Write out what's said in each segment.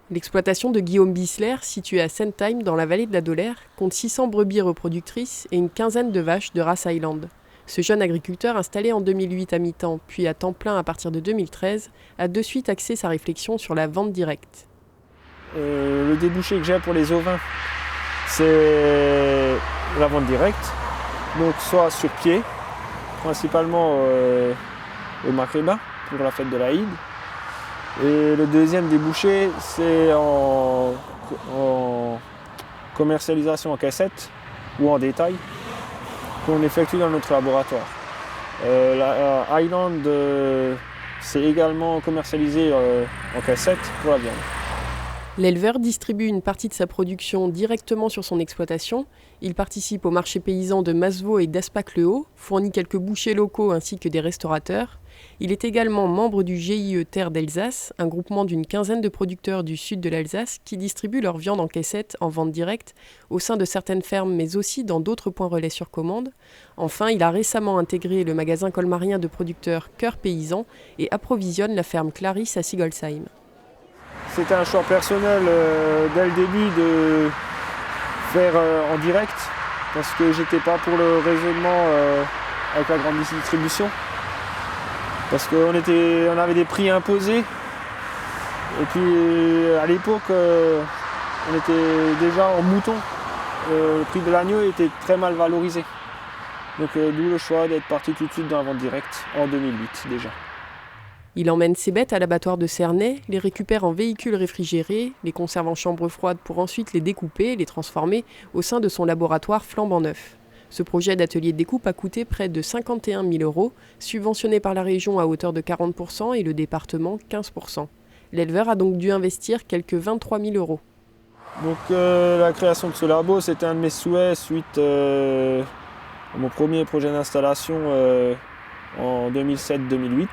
L'exploitation de Guillaume Bissler, située à Sentheim dans la vallée de la Dolère, compte 600 brebis reproductrices et une quinzaine de vaches de race Highland. Ce jeune agriculteur, installé en 2008 à mi-temps puis à temps plein à partir de 2013, a de suite axé sa réflexion sur la vente directe. Le débouché que j'ai pour les ovins, c'est la vente directe, donc soit sur pied, principalement au Makriba pour la fête de l'Aïd. Et le deuxième débouché, c'est en commercialisation en cassette ou en détail qu'on effectue dans notre laboratoire. La Highland, c'est également commercialisé en cassette pour la viande. L'éleveur distribue une partie de sa production directement sur son exploitation. Il participe au marché paysan de Masevaux et d'Aspac-le-Haut, fournit quelques bouchers locaux ainsi que des restaurateurs. Il est également membre du GIE Terre d'Alsace, un groupement d'une quinzaine de producteurs du sud de l'Alsace qui distribuent leur viande en caissette en vente directe au sein de certaines fermes mais aussi dans d'autres points relais sur commande. Enfin, il a récemment intégré le magasin colmarien de producteurs Cœur Paysan et approvisionne la ferme Clarisse à Sigolsheim. C'était un choix personnel dès le début de faire en direct parce que j'étais pas pour le raisonnement avec la grande distribution. Parce qu'on avait des prix imposés et puis à l'époque on était déjà en mouton. Le prix de l'agneau était très mal valorisé. Donc d'où le choix d'être parti tout de suite dans la vente directe en 2008 déjà. Il emmène ses bêtes à l'abattoir de Cernay, les récupère en véhicules réfrigérés, les conserve en chambre froide pour ensuite les découper et les transformer au sein de son laboratoire flambant neuf. Ce projet d'atelier de découpe a coûté près de 51 000 €, subventionné par la région à hauteur de 40% et le département 15%. L'éleveur a donc dû investir quelques 23 000 €. Donc la création de ce labo, c'était un de mes souhaits suite à mon premier projet d'installation en 2007-2008.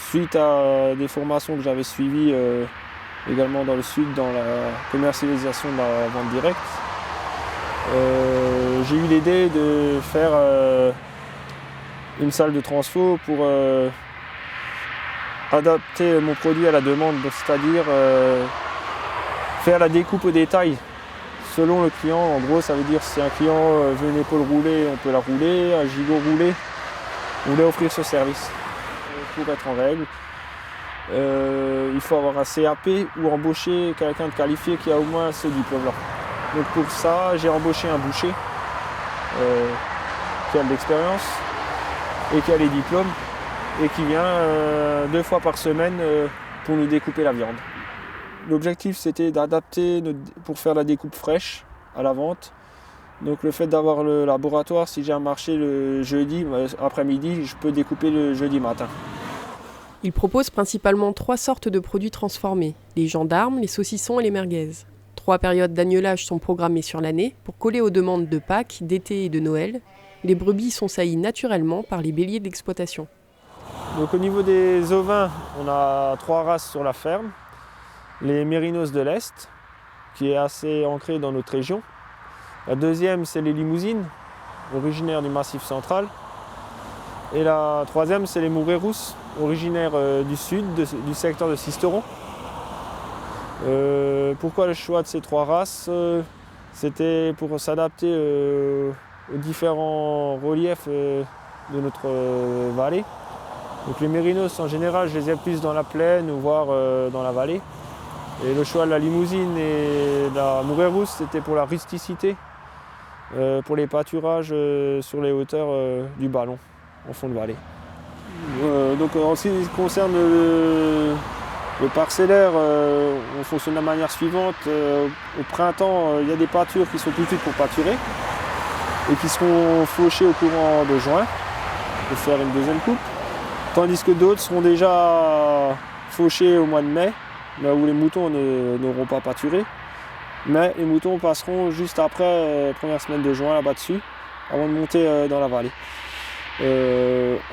Suite à des formations que j'avais suivies également dans le sud, dans la commercialisation de la vente directe, j'ai eu l'idée de faire une salle de transfo pour adapter mon produit à la demande, c'est-à-dire faire la découpe au détail selon le client. En gros, ça veut dire si un client veut une épaule roulée, on peut la rouler, un gigot roulé, on voulait offrir ce service. Pour être en règle, il faut avoir un CAP ou embaucher quelqu'un de qualifié qui a au moins ce diplôme-là. Donc pour ça, j'ai embauché un boucher qui a de l'expérience et qui a les diplômes et qui vient 2 fois par semaine pour nous découper la viande. L'objectif, c'était d'adapter pour faire la découpe fraîche à la vente. Donc le fait d'avoir le laboratoire, si j'ai un marché le jeudi après-midi, je peux découper le jeudi matin. Il propose principalement 3 sortes de produits transformés, les gendarmes, les saucissons et les merguez. 3 périodes d'agnelage sont programmées sur l'année pour coller aux demandes de Pâques, d'été et de Noël. Les brebis sont saillies naturellement par les béliers d'exploitation. Donc au niveau des ovins, on a 3 races sur la ferme. Les Mérinos de l'Est, qui est assez ancré dans notre région. La deuxième, c'est les Limousines, originaires du Massif central. Et la troisième, c'est les Mourets-Rousses, originaires du sud, du secteur de Sisteron. Pourquoi le choix de ces 3 races? C'était pour s'adapter aux différents reliefs de notre vallée. Donc les Mérinos, en général, je les ai plus dans la plaine ou voire dans la vallée. Et le choix de la Limousine et de la Mourets-Rousse, c'était pour la rusticité, pour les pâturages sur les hauteurs du Ballon, en fond de vallée. Donc en ce qui concerne le parcellaire, on fonctionne de la manière suivante. Au printemps, il y a des pâtures qui sont tout de suite pour pâturer et qui seront fauchées au courant de juin pour faire une deuxième coupe. Tandis que d'autres seront déjà fauchées au mois de mai, là où les moutons n'auront pas pâturé. Mais les moutons passeront juste après, première semaine de juin là-bas dessus, avant de monter dans la vallée.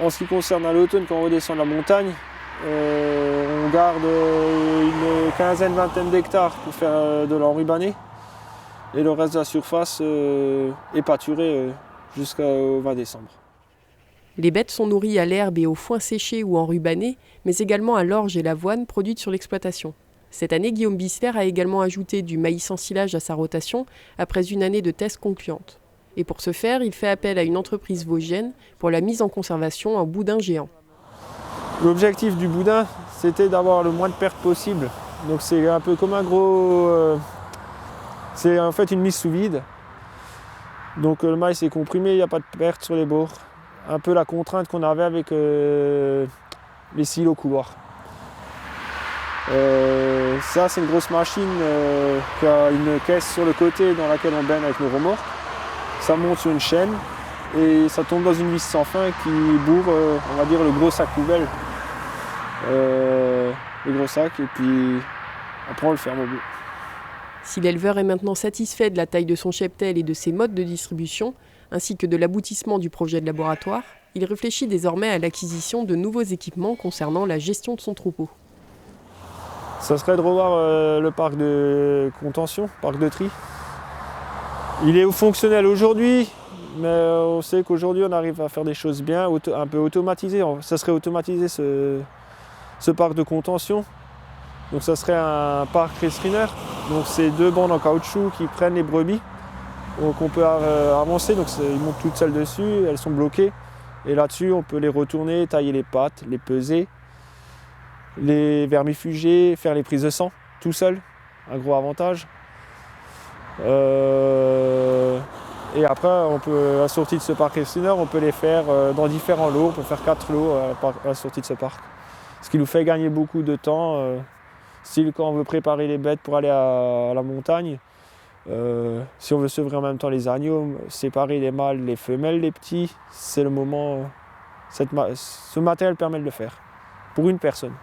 En ce qui concerne à l'automne, quand on redescend de la montagne, on garde une quinzaine, vingtaine d'hectares pour faire de l'enrubané. Et le reste de la surface est pâturé jusqu'au 20 décembre. Les bêtes sont nourries à l'herbe et au foin séché ou enrubanné, mais également à l'orge et l'avoine produites sur l'exploitation. Cette année, Guillaume Bissler a également ajouté du maïs en silage à sa rotation après une année de tests concluante. Et pour ce faire, il fait appel à une entreprise vosgienne pour la mise en conservation en boudin géant. L'objectif du boudin, c'était d'avoir le moins de pertes possible. Donc c'est un peu comme un gros... c'est en fait une mise sous vide. Donc le maïs est comprimé, il n'y a pas de perte sur les bords. Un peu la contrainte qu'on avait avec les silos couloirs. Ça c'est une grosse machine qui a une caisse sur le côté dans laquelle on baigne avec nos remorques. Ça monte sur une chaîne et ça tombe dans une vis sans fin qui bourre, on va dire, le gros sac poubelle. Le gros sac et puis après on le ferme au bout. Si l'éleveur est maintenant satisfait de la taille de son cheptel et de ses modes de distribution, ainsi que de l'aboutissement du projet de laboratoire, il réfléchit désormais à l'acquisition de nouveaux équipements concernant la gestion de son troupeau. Ça serait de revoir le parc de contention, parc de tri. Il est fonctionnel aujourd'hui, mais on sait qu'aujourd'hui on arrive à faire des choses bien, un peu automatisées. Ça serait automatiser ce parc de contention. Donc ça serait un parc restrainer. Donc c'est 2 bandes en caoutchouc qui prennent les brebis. Donc on peut avancer, donc ils montent toutes seules dessus, elles sont bloquées. Et là-dessus on peut les retourner, tailler les pattes, les peser, les vermifuger, faire les prises de sang tout seul. Un gros avantage. Et après, à la sortie de ce parc restrainer, on peut les faire dans différents lots. On peut faire 4 lots à la sortie de ce parc. Ce qui nous fait gagner beaucoup de temps. Style quand on veut préparer les bêtes pour aller à la montagne, si on veut sevrer en même temps les agneaux, séparer les mâles, les femelles, les petits, c'est le moment. Ce matériel permet de le faire pour une personne.